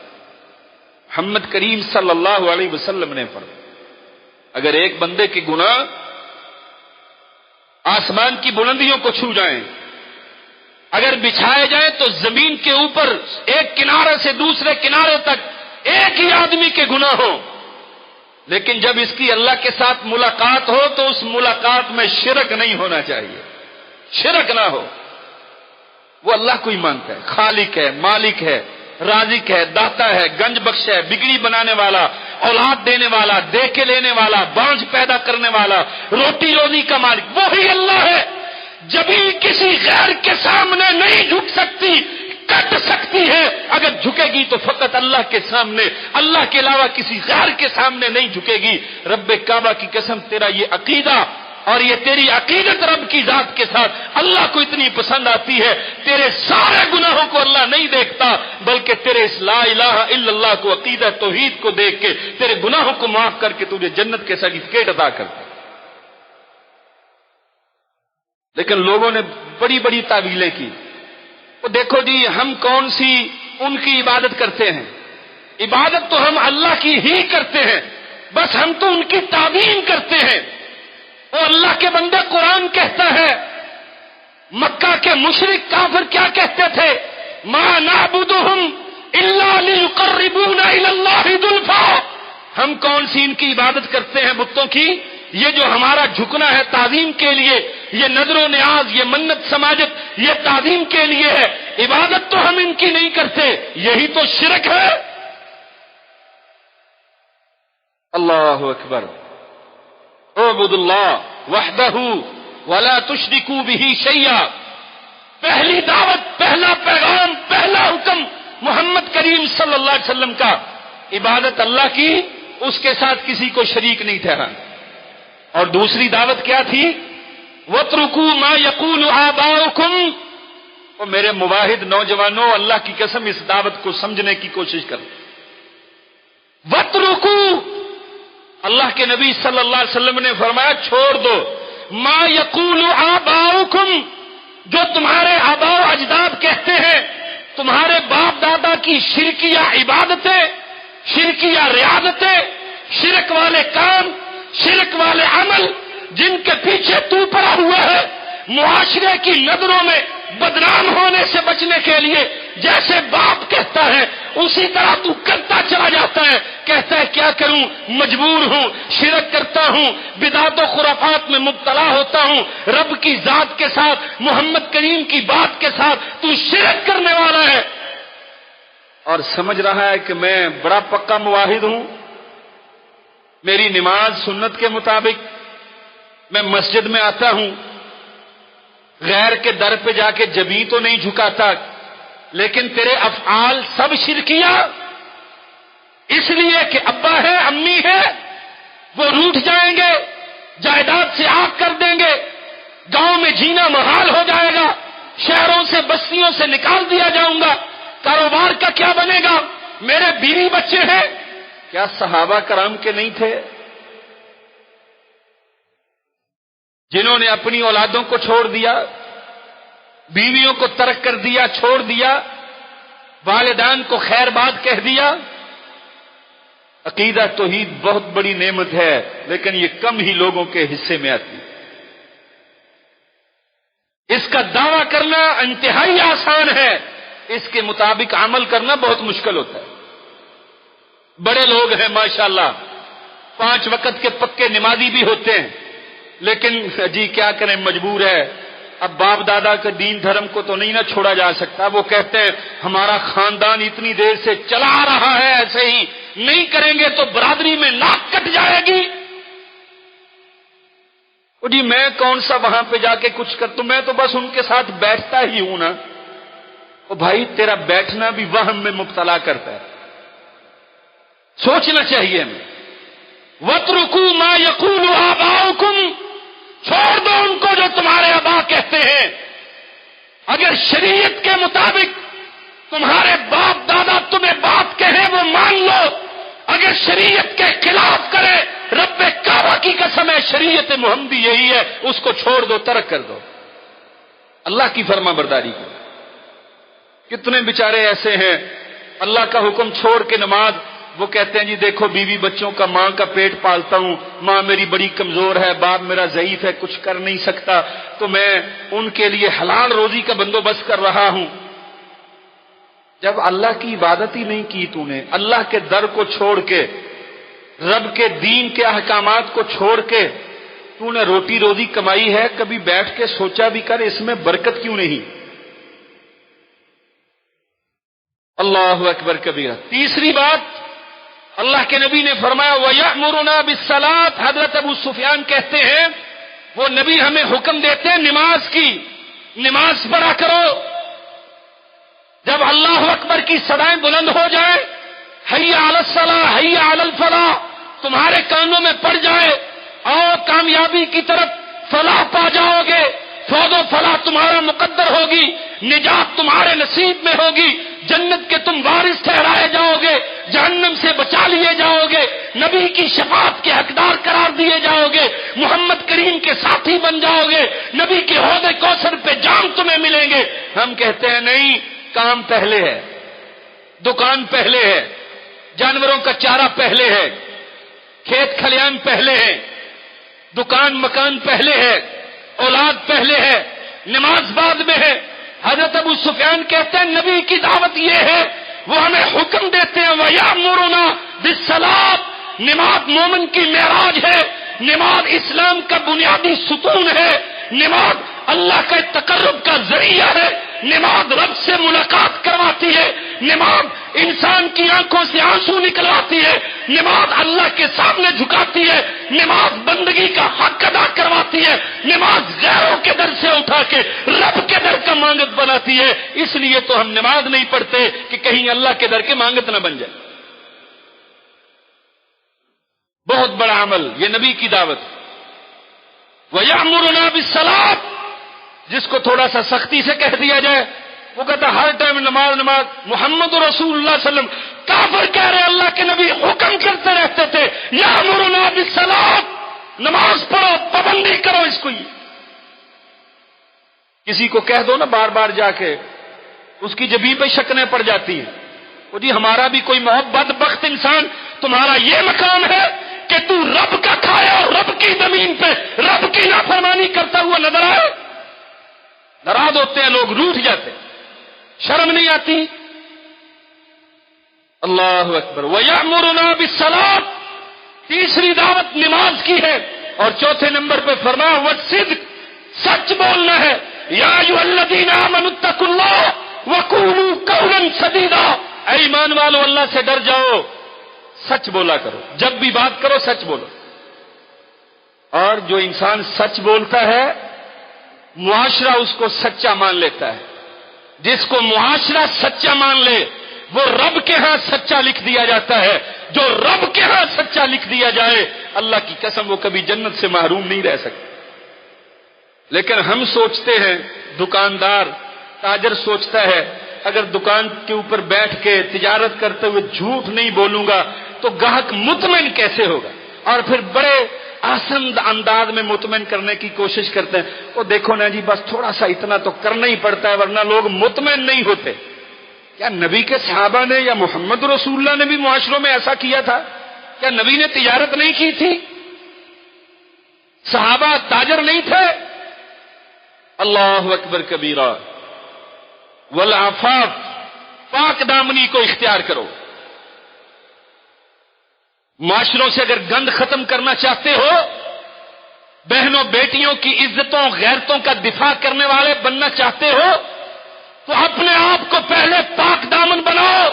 محمد کریم صلی اللہ علیہ وسلم نے فرمایا اگر ایک بندے کے گناہ آسمان کی بلندیوں کو چھو جائیں، اگر بچھائے جائیں تو زمین کے اوپر ایک کنارے سے دوسرے کنارے تک ایک ہی آدمی کے گناہ ہوں، لیکن جب اس کی اللہ کے ساتھ ملاقات ہو تو اس ملاقات میں شرک نہیں ہونا چاہیے، شرک نہ ہو. وہ اللہ کو ہی مانتا ہے، خالق ہے، مالک ہے، رازق ہے، داتا ہے، گنج بخش ہے، بگڑی بنانے والا، اولاد دینے والا، دے کے لینے والا، بانجھ پیدا کرنے والا، روٹی روزی کا مالک، وہی اللہ ہے. جبھی کسی غیر کے سامنے نہیں جھک سکتی، کٹ سکتی ہے. اگر جھکے گی تو فقط اللہ کے سامنے، اللہ کے علاوہ کسی غیر کے سامنے نہیں جھکے گی. رب کعبہ کی قسم تیرا یہ عقیدہ اور یہ تیری عقیدت رب کی ذات کے ساتھ اللہ کو اتنی پسند آتی ہے، تیرے سارے گناہوں کو اللہ نہیں دیکھتا بلکہ تیرے اس لا الہ الا اللہ کو، عقیدہ توحید کو دیکھ کے تیرے گناہوں کو معاف کر کے تجھے جنت کے سرٹیفکیٹ عطا کرتا. لیکن لوگوں نے بڑی بڑی تعویلیں کی. وہ دیکھو جی ہم کون سی ان کی عبادت کرتے ہیں، عبادت تو ہم اللہ کی ہی کرتے ہیں، بس ہم تو ان کی تعظیم کرتے ہیں. وہ اللہ کے بندے قرآن کہتا ہے، مکہ کے مشرک کافر کیا کہتے تھے؟ ما نعبدہم الا لیقربونا الی اللہ زلفیٰ. ہم کون سی ان کی عبادت کرتے ہیں بتوں کی؟ یہ جو ہمارا جھکنا ہے تعظیم کے لیے، یہ نذر و نیاز، یہ منت سماجت، یہ تعظیم کے لیے ہے. عبادت تو ہم ان کی نہیں کرتے، یہی تو شرک ہے. اللہ اکبر. اعبدوا اللہ وحدہ ولا تشرکوا بہ شیئا. پہلی دعوت، پہلا پیغام، پہلا حکم محمد کریم صلی اللہ علیہ وسلم کا، عبادت اللہ کی، اس کے ساتھ کسی کو شریک نہیں ٹھہرانا. اور دوسری دعوت کیا تھی؟ وَاتْرُكُوا مَا يَقُولُ آبَاؤُكُمْ. اور میرے مواحد نوجوانوں، اللہ کی قسم اس دعوت کو سمجھنے کی کوشش کریں. وَاتْرُكُوا، اللہ کے نبی صلی اللہ علیہ وسلم نے فرمایا چھوڑ دو مَا يَقُولُ آبَاؤُكُمْ، جو تمہارے آباء و اجداد کہتے ہیں، تمہارے باپ دادا کی شرکیہ عبادتیں، شرکیہ ریاضتیں، شرک والے کام، شرک والے عمل جن کے پیچھے تو پڑا ہوا ہے. معاشرے کی نظروں میں بدنام ہونے سے بچنے کے لیے جیسے باپ کہتا ہے اسی طرح تو کرتا چلا جاتا ہے. کہتا ہے کیا کروں، مجبور ہوں، شرک کرتا ہوں، بدعت و خرافات میں مبتلا ہوتا ہوں. رب کی ذات کے ساتھ، محمد کریم کی بات کے ساتھ تو شرک کرنے والا ہے اور سمجھ رہا ہے کہ میں بڑا پکا مواحد ہوں، میری نماز سنت کے مطابق، میں مسجد میں آتا ہوں، غیر کے در پہ جا کے جبیں تو نہیں جھکاتا، لیکن تیرے افعال سب شرکیہ. اس لیے کہ ابا ہے، امی ہے، وہ روٹھ جائیں گے، جائیداد سے آگ کر دیں گے، گاؤں میں جینا محال ہو جائے گا، شہروں سے بستیوں سے نکال دیا جاؤں گا، کاروبار کا کیا بنے گا، میرے بیوی بچے ہیں. کیا صحابہ کرام کے نہیں تھے جنہوں نے اپنی اولادوں کو چھوڑ دیا، بیویوں کو ترک کر دیا، چھوڑ دیا، والدان کو خیر بات کہہ دیا؟ عقیدہ توحید بہت بڑی نعمت ہے، لیکن یہ کم ہی لوگوں کے حصے میں آتی. اس کا دعویٰ کرنا انتہائی آسان ہے، اس کے مطابق عمل کرنا بہت مشکل ہوتا ہے. بڑے لوگ ہیں ماشاءاللہ، 5 وقت کے پکے نمازی بھی ہوتے ہیں، لیکن جی کیا کریں، مجبور ہے. اب باپ دادا کے دین دھرم کو تو نہیں نہ چھوڑا جا سکتا. وہ کہتے ہیں ہمارا خاندان اتنی دیر سے چلا آ رہا ہے، ایسے ہی نہیں کریں گے تو برادری میں ناک کٹ جائے گی. جی میں کون سا وہاں پہ جا کے کچھ کرتا ہوں، میں تو بس ان کے ساتھ بیٹھتا ہی ہوں نا. بھائی تیرا بیٹھنا بھی وہم میں مبتلا کرتا ہے. سوچنا چاہیے ہمیں. وَاتْرُكُوا مَا يَقُولُ آبَاؤُكُمْ، چھوڑ دو ان کو جو تمہارے آبا کہتے ہیں. اگر شریعت کے مطابق تمہارے باپ دادا تمہیں بات کہیں وہ مان لو. اگر شریعت کے خلاف کرے، رب کعبہ کی قسم ہے شریعت محمدی یہی ہے، اس کو چھوڑ دو، ترک کر دو. اللہ کی فرما برداری کو. کتنے بیچارے ایسے ہیں اللہ کا حکم چھوڑ کے نماز، وہ کہتے ہیں جی دیکھو بیوی بچوں کا، ماں کا پیٹ پالتا ہوں، ماں میری بڑی کمزور ہے، باپ میرا ضعیف ہے، کچھ کر نہیں سکتا، تو میں ان کے لیے حلال روزی کا بندوبست کر رہا ہوں. جب اللہ کی عبادت ہی نہیں کی تو نے، اللہ کے در کو چھوڑ کے، رب کے دین کے احکامات کو چھوڑ کے تو نے روٹی روزی کمائی ہے، کبھی بیٹھ کے سوچا بھی کر اس میں برکت کیوں نہیں؟ اللہ اکبر کبیرہ. تیسری بات اللہ کے نبی نے فرمایا وَيَأْمُرُنَا بِالصَّلَاةِ. حضرت ابو سفیان کہتے ہیں وہ نبی ہمیں حکم دیتے ہیں نماز کی، نماز پڑھا کرو. جب اللہ اکبر کی صدائیں بلند ہو جائیں، حی علی الصلاۃ حی علی الفلاح تمہارے کانوں میں پڑ جائے، اور کامیابی کی طرف فلاح پا جاؤ گے. فوز و فلاح تمہارا مقدر ہوگی، نجات تمہارے نصیب میں ہوگی، جنت کے تم وارث ٹھہرائے جاؤ گے، جہنم سے بچا لیے جاؤ گے، نبی کی شفاعت کے حقدار قرار دیے جاؤ گے، محمد کریم کے ساتھی بن جاؤ گے، نبی کے حوض کوثر پہ جام تمہیں ملیں گے. ہم کہتے ہیں نہیں، کام پہلے ہے، دکان پہلے ہے، جانوروں کا چارہ پہلے ہے، کھیت کھلیان پہلے ہے، دکان مکان پہلے ہے، اولاد پہلے ہے، نماز بعد میں ہے. حضرت ابو سفیان کہتے ہیں نبی کی دعوت یہ ہے، وہ ہمیں حکم دیتے ہیں وَيَأْمُرُنَا بِالصَّلَاةِ. نماز مومن کی معراج ہے، نماز اسلام کا بنیادی ستون ہے، نماز اللہ کے تقرب کا ذریعہ ہے، نماز رب سے ملاقات کرواتی ہے، نماز انسان کی آنکھوں سے آنسو نکلواتی ہے، نماز اللہ کے سامنے جھکاتی ہے، نماز بندگی کا حق ادا کرواتی ہے، نماز غیروں کے در سے اٹھا کے رب کے در کا مانگت بناتی ہے. اس لیے تو ہم نماز نہیں پڑھتے کہ کہیں اللہ کے در کے مانگت نہ بن جائے. بہت بڑا عمل یہ نبی کی دعوت. وَيَأْمُرُنَا بِالصَّلَاةِ. جس کو تھوڑا سا سختی سے کہہ دیا جائے وہ کہتا ہر ٹائم نماز نماز. محمد رسول اللہ صلی اللہ علیہ وسلم کافر کہہ رہے اللہ کے نبی حکم کرتے رہتے تھے یأمرنا بالصلاۃ، نماز پڑھو، پابندی کرو اس کو. کسی کو کہہ دو نا بار بار جا کے، اس کی جبین پہ شکنیں پڑ جاتی ہیں. وہ جی ہمارا بھی کوئی محبت بخت انسان، تمہارا یہ مقام ہے کہ تو رب کا کھائے اور رب کی زمین پہ رب کی نافرمانی کرتا ہوا نظر آئے. ناراض ہوتے ہیں لوگ، روٹھ جاتے ہیں، شرم نہیں آتی. اللہ اکبر. وَيَأْمُرُنَا بِالصَّلَاةِ. تیسری دعوت نماز کی ہے. اور چوتھے نمبر پہ فرمایا وَالصِّدْقِ، سچ بولنا ہے. یا ایھا الذین آمنوا اتقوا اللہ وقولوا قولا سدیدا. اے ایمان والو اللہ سے ڈر جاؤ، سچ بولا کرو، جب بھی بات کرو سچ بولو. اور جو انسان سچ بولتا ہے معاشرہ اس کو سچا مان لیتا ہے. جس کو معاشرہ سچا مان لے وہ رب کے ہاں سچا لکھ دیا جاتا ہے. جو رب کے ہاں سچا لکھ دیا جائے اللہ کی قسم وہ کبھی جنت سے محروم نہیں رہ سکتا. لیکن ہم سوچتے ہیں، دکاندار تاجر سوچتا ہے اگر دکان کے اوپر بیٹھ کے تجارت کرتے ہوئے جھوٹ نہیں بولوں گا تو گاہک مطمئن کیسے ہوگا. اور پھر بڑے آسان انداز میں مطمئن کرنے کی کوشش کرتے ہیں. وہ دیکھو نا جی بس تھوڑا سا اتنا تو کرنا ہی پڑتا ہے ورنہ لوگ مطمئن نہیں ہوتے. کیا نبی کے صحابہ نے یا محمد رسول اللہ نے بھی معاشروں میں ایسا کیا تھا؟ کیا نبی نے تجارت نہیں کی تھی؟ صحابہ تاجر نہیں تھے؟ اللہ اکبر کبیرہ. والعفاف، پاک دامنی کو اختیار کرو. معاشروں سے اگر گند ختم کرنا چاہتے ہو، بہنوں بیٹیوں کی عزتوں غیرتوں کا دفاع کرنے والے بننا چاہتے ہو، تو اپنے آپ کو پہلے پاک دامن بناؤ.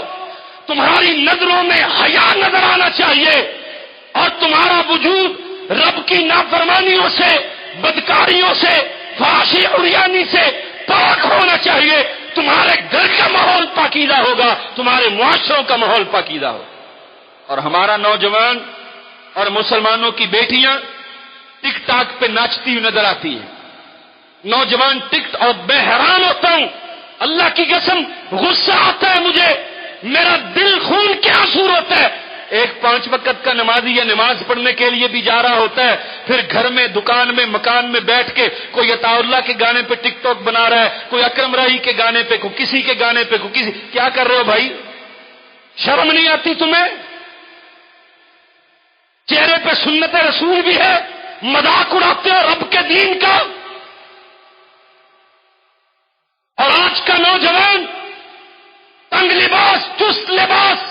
تمہاری نظروں میں حیا نظر آنا چاہیے اور تمہارا وجود رب کی نافرمانیوں سے، بدکاریوں سے، فحاشی عریانی سے پاک ہونا چاہیے. تمہارے گھر کا ماحول پاکیزہ ہوگا، تمہارے معاشروں کا ماحول پاکیزہ ہوگا. اور ہمارا نوجوان اور مسلمانوں کی بیٹیاں ٹک ٹاک پہ ناچتی ہوئی نظر آتی ہیں. نوجوان ٹک اور میں حیران ہوتا ہوں، اللہ کی قسم غصہ آتا ہے مجھے، میرا دل خون کے آنسو ہوتا ہے. ایک 5 وقت کا نمازی یا نماز پڑھنے کے لیے بھی جا رہا ہوتا ہے، پھر گھر میں، دکان میں، مکان میں بیٹھ کے کوئی عطا اللہ کے گانے پہ ٹک ٹاک بنا رہا ہے، کوئی اکرم راہی کے گانے پہ، کوئی کسی کے گانے پہ، کوئی کسی. کیا کر رہے ہو بھائی؟ شرم نہیں آتی تمہیں؟ چہرے پہ سنت رسول بھی ہے، مذاق اڑاتے ہو رب کے دین کا. اور آج کا نوجوان تنگ لباس، چست لباس،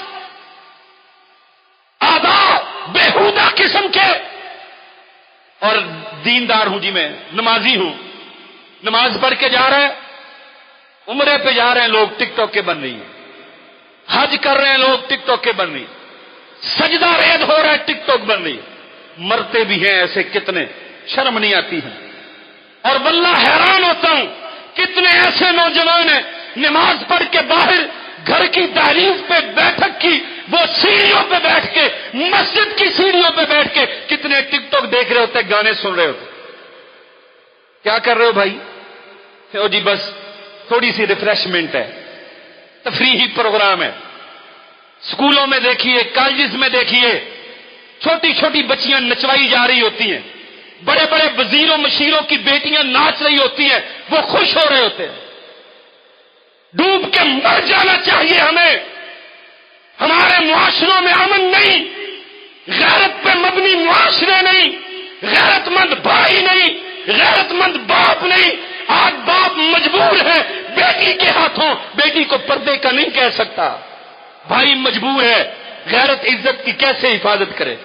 آداب بےہودہ قسم کے. اور دیندار ہوں جی، میں نمازی ہوں، نماز پڑھ کے جا رہا ہے، عمرے پہ جا رہے ہیں لوگ، ٹک ٹاک کے بن رہی ہیں. حج کر رہے ہیں لوگ، ٹک ٹاک کے بن رہی ہیں. سجدہ ریز ہو رہا ہے، ٹک ٹاک بن رہی ہے. مرتے بھی ہیں ایسے کتنے، شرم نہیں آتی ہے. اور واللہ حیران ہوتا ہوں کتنے ایسے نوجوان ہیں نماز پڑھ کے باہر گھر کی دہلیز پہ بیٹھک کی وہ سیڑھیوں پہ بیٹھ کے، مسجد کی سیڑھیوں پہ بیٹھ کے کتنے ٹک ٹاک دیکھ رہے ہوتے ہیں، گانے سن رہے ہوتے. کیا کر رہے ہو بھائی؟ او جی بس تھوڑی سی ریفریشمنٹ ہے، تفریحی پروگرام ہے. اسکولوں میں دیکھیے، کالجز میں دیکھیے، چھوٹی چھوٹی بچیاں نچوائی جا رہی ہوتی ہیں، بڑے بڑے وزیروں مشیروں کی بیٹیاں ناچ رہی ہوتی ہیں، وہ خوش ہو رہے ہوتے ہیں. ڈوب کے مر جانا چاہیے ہمیں. ہمارے معاشروں میں امن نہیں، غیرت پہ مبنی معاشرے نہیں، غیرت مند بھائی نہیں، غیرت مند باپ نہیں. آج باپ مجبور ہے بیٹی کے ہاتھوں، بیٹی کو پردے کا نہیں کہہ سکتا، بھائی مجبور ہے. غیرت عزت کی کیسے حفاظت کرے؟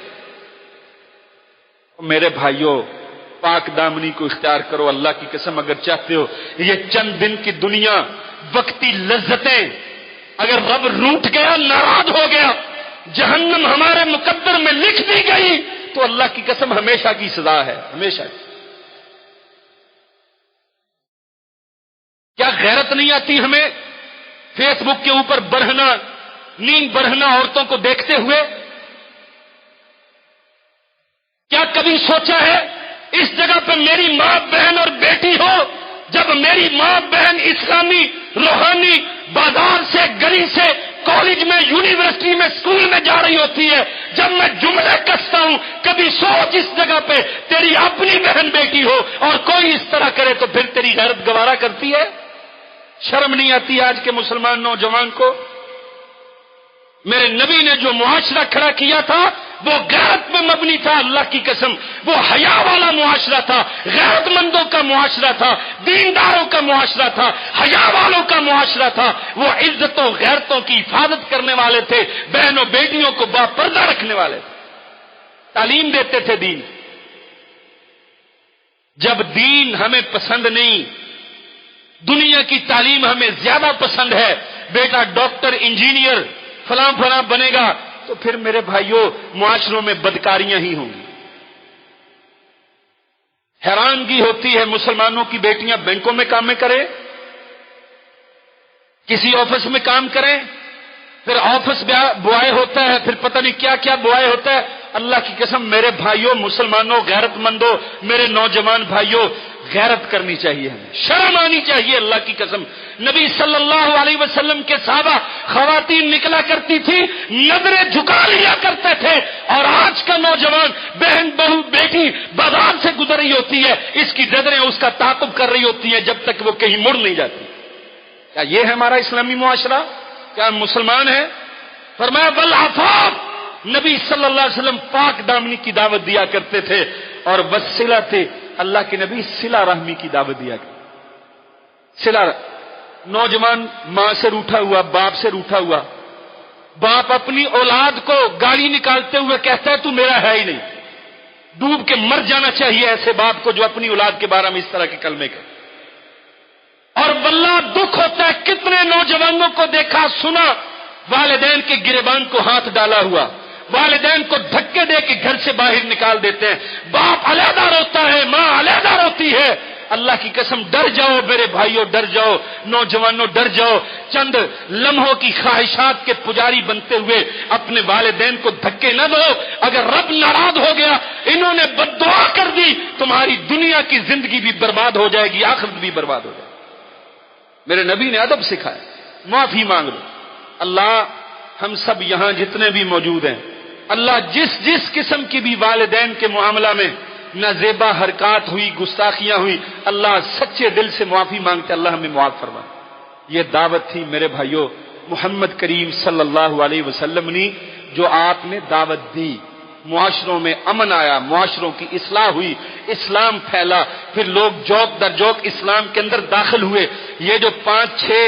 میرے بھائیوں، پاک دامنی کو اختیار کرو. اللہ کی قسم اگر چاہتے ہو یہ چند دن کی دنیا، وقتی لذتیں، اگر رب روٹ گیا، ناراض ہو گیا، جہنم ہمارے مقدر میں لکھ دی گئی، تو اللہ کی قسم ہمیشہ کی سزا ہے، ہمیشہ. کیا غیرت نہیں آتی ہمیں فیس بک کے اوپر بڑھنا، نیند بڑھنا عورتوں کو دیکھتے ہوئے؟ کیا کبھی سوچا ہے اس جگہ پہ میری ماں بہن اور بیٹی ہو، جب میری ماں بہن اسلامی روحانی بازار سے، گلی سے، کالج میں، یونیورسٹی میں، اسکول میں جا رہی ہوتی ہے، جب میں جملے کستا ہوں، کبھی سوچ اس جگہ پہ تیری اپنی بہن بیٹی ہو اور کوئی اس طرح کرے تو پھر تیری غیرت گوارا کرتی ہے؟ شرم نہیں آتی آج کے مسلمان نوجوان کو؟ میرے نبی نے جو معاشرہ کھڑا کیا تھا وہ غیرت میں مبنی تھا. اللہ کی قسم وہ حیا والا معاشرہ تھا، غیرت مندوں کا معاشرہ تھا، دینداروں کا معاشرہ تھا، حیا والوں کا معاشرہ تھا. وہ عزتوں غیرتوں کی حفاظت کرنے والے تھے، بہنوں بیٹیوں کو باپردہ رکھنے والے تھے، تعلیم دیتے تھے دین. جب دین ہمیں پسند نہیں، دنیا کی تعلیم ہمیں زیادہ پسند ہے، بیٹا ڈاکٹر انجینئر فلاں فلاں بنے گا، تو پھر میرے بھائیوں معاشروں میں بدکاریاں ہی ہوں گی. حیرانگی ہوتی ہے مسلمانوں کی بیٹیاں بینکوں میں کام کریں، کسی آفس میں کام کریں، پھر آفس بوائے ہوتا ہے، پھر پتہ نہیں کیا کیا بوائے ہوتا ہے. اللہ کی قسم میرے بھائیوں مسلمانوں، غیرت مندوں، میرے نوجوان بھائیوں، غیرت کرنی چاہیے، ہمیں شرم آنی چاہیے. اللہ کی قسم نبی صلی اللہ علیہ وسلم کے صحابہ خواتین نکلا کرتی تھی، نظریں جھکا لیا کرتے تھے، اور آج کا نوجوان بہن بہو بیٹی بازار سے گزر رہی ہوتی ہے، اس کی نظریں اس کا تعاقب کر رہی ہوتی ہیں جب تک وہ کہیں مڑ نہیں جاتی. کیا یہ ہے ہمارا اسلامی معاشرہ؟ کیا ہم مسلمان ہیں؟ فرمایا والعفاف، نبی صلی اللہ علیہ وسلم پاک دامنی کی دعوت دیا کرتے تھے، اور وصلہ تھے، اللہ کے نبی صلہ رحمی کی دعوت دیا کرتے. صلہ نوجوان ماں سے روٹھا ہوا، باپ سے روٹھا ہوا، باپ اپنی اولاد کو گالی نکالتے ہوئے کہتا ہے تو میرا ہے ہی نہیں، ڈوب کے مر جانا چاہیے ایسے باپ کو جو اپنی اولاد کے بارے میں اس طرح کے کلمے کہے۔ اور واللہ دکھ ہوتا ہے، کتنے نوجوانوں کو دیکھا سنا والدین کے گریبان کو ہاتھ ڈالا ہوا، والدین کو دھکے دے کے گھر سے باہر نکال دیتے ہیں، باپ علیحدہ روتا ہے، ماں علیحدہ روتی ہے۔ اللہ کی قسم ڈر جاؤ میرے بھائیوں، ڈر جاؤ نوجوانوں، ڈر جاؤ۔ چند لمحوں کی خواہشات کے پجاری بنتے ہوئے اپنے والدین کو دھکے نہ دو، اگر رب ناراض ہو گیا، انہوں نے بد دعا کر دی، تمہاری دنیا کی زندگی بھی برباد ہو جائے گی، آخرت بھی برباد ہو جائے گی۔ میرے نبی نے ادب سکھایا، معافی مانگ لو۔ اللہ ہم سب یہاں جتنے بھی موجود ہیں، اللہ جس جس قسم کی بھی والدین کے معاملہ میں نازیبا حرکات ہوئی، گستاخیاں ہوئی، اللہ سچے دل سے معافی مانگتے، اللہ ہمیں معاف فرما۔ یہ دعوت تھی میرے بھائیوں محمد کریم صلی اللہ علیہ وسلم نے، جو آپ نے دعوت دی، معاشروں میں امن آیا، معاشروں کی اصلاح ہوئی، اسلام پھیلا، پھر لوگ جوک در جوک اسلام کے اندر داخل ہوئے۔ یہ جو 5-6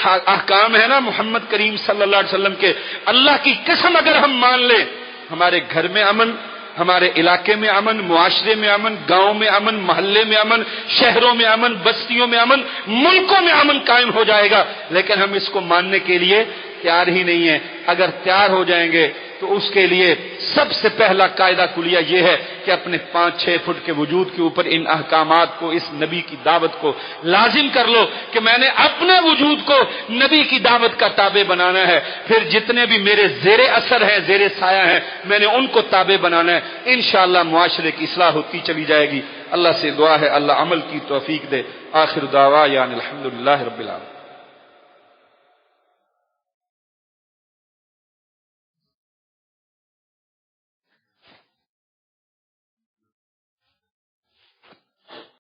احکام ہے نا محمد کریم صلی اللہ علیہ وسلم کے، اللہ کی قسم اگر ہم مان لیں، ہمارے گھر میں امن، ہمارے علاقے میں امن، معاشرے میں امن، گاؤں میں امن، محلے میں امن، شہروں میں امن، بستیوں میں امن، ملکوں میں امن قائم ہو جائے گا۔ لیکن ہم اس کو ماننے کے لیے تیار ہی نہیں ہیں۔ اگر تیار ہو جائیں گے تو اس کے لیے سب سے پہلا قاعدہ کلیہ یہ ہے کہ اپنے 5-6 فٹ کے وجود کے اوپر ان احکامات کو، اس نبی کی دعوت کو لازم کر لو کہ میں نے اپنے وجود کو نبی کی دعوت کا تابع بنانا ہے، پھر جتنے بھی میرے زیر اثر ہیں، زیر سایہ ہیں، میں نے ان کو تابع بنانا ہے۔ انشاءاللہ معاشرے کی اصلاح ہوتی چلی جائے گی۔ اللہ سے دعا ہے اللہ عمل کی توفیق دے۔ آخر دعوانا الحمدللہ رب العالمین۔